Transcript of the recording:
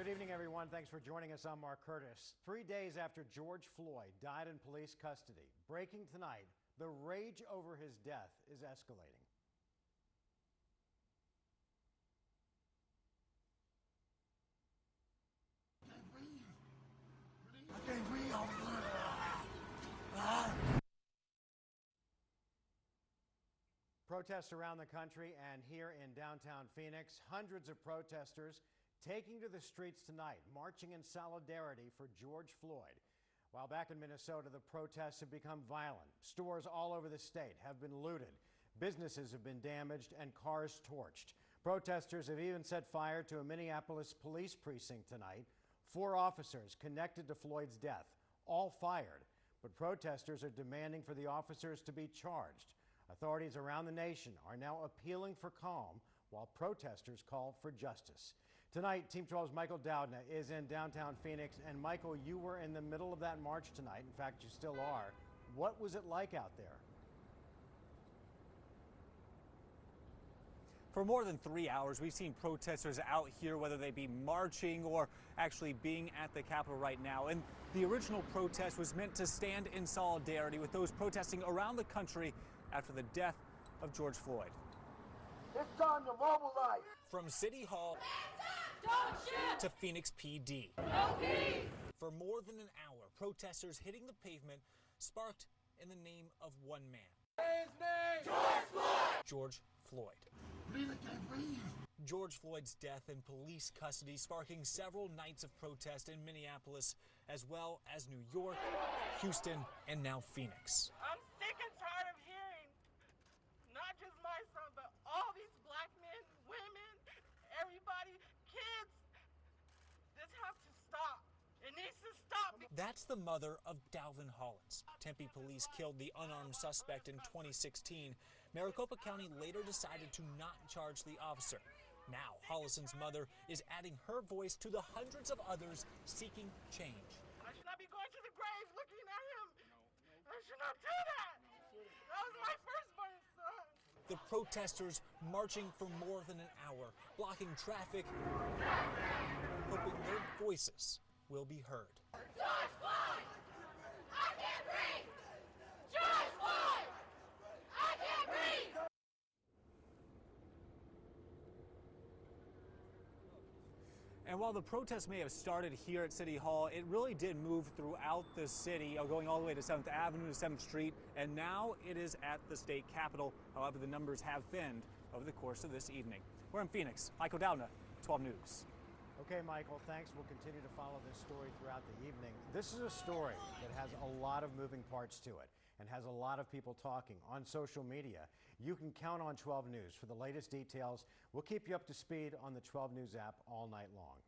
Good evening, everyone. Thanks for joining us. I'm Mark Curtis. 3 days after George Floyd died in police custody, breaking tonight, the rage over his death is escalating. I can't breathe over there. Protests around the country and here in downtown Phoenix, hundreds of protesters taking to the streets tonight, marching in solidarity for George Floyd. While back in Minnesota, the protests have become violent. Stores all over the state have been looted. Businesses have been damaged and cars torched. Protesters have even set fire to a Minneapolis police precinct tonight. 4 officers connected to Floyd's death, all fired. But protesters are demanding for the officers to be charged. Authorities around the nation are now appealing for calm while protesters call for justice. Tonight, Team 12's Michael Doudna is in downtown Phoenix. And Michael, you were in the middle of that march tonight. In fact, you still are. What was it like out there? For more than 3 hours, we've seen protesters out here, whether they be marching or actually being at the Capitol right now. And the original protest was meant to stand in solidarity with those protesting around the country after the death of George Floyd. It's time to mobilize. From City Hall to Phoenix PD. No peace! For more than an hour, protesters hitting the pavement sparked in the name of one man. His name! George Floyd! George Floyd. Please, I can't breathe. George Floyd's death in police custody sparking several nights of protest in Minneapolis, as well as New York, Houston, and now Phoenix. I'm sick and tired of hearing, not just my son, but all these black men, women, everybody, kids. This has to stop. It needs to stop. That's the mother of Dalvin Hollins. Tempe police killed the unarmed suspect in 2016. Maricopa County later decided to not charge the officer. Now, Hollison's mother is adding her voice to the hundreds of others seeking change. I should not be going to the grave looking at him. I should not do that. That was my firstborn son. The protesters marching for more than an hour, blocking traffic, hoping their voices will be heard. George Floyd! I can't breathe! George Floyd! I can't breathe! And while the protests may have started here at City Hall, it really did move throughout the city, going all the way to 7th Avenue to 7th Street, and now it is at the state capitol. However, the numbers have thinned over the course of this evening. We're in Phoenix. Michael Doudna, 12 News. Okay, Michael, thanks. We'll continue to follow this story throughout the evening. This is a story that has a lot of moving parts to it and has a lot of people talking on social media. You can count on 12 News for the latest details. We'll keep you up to speed on the 12 News app all night long.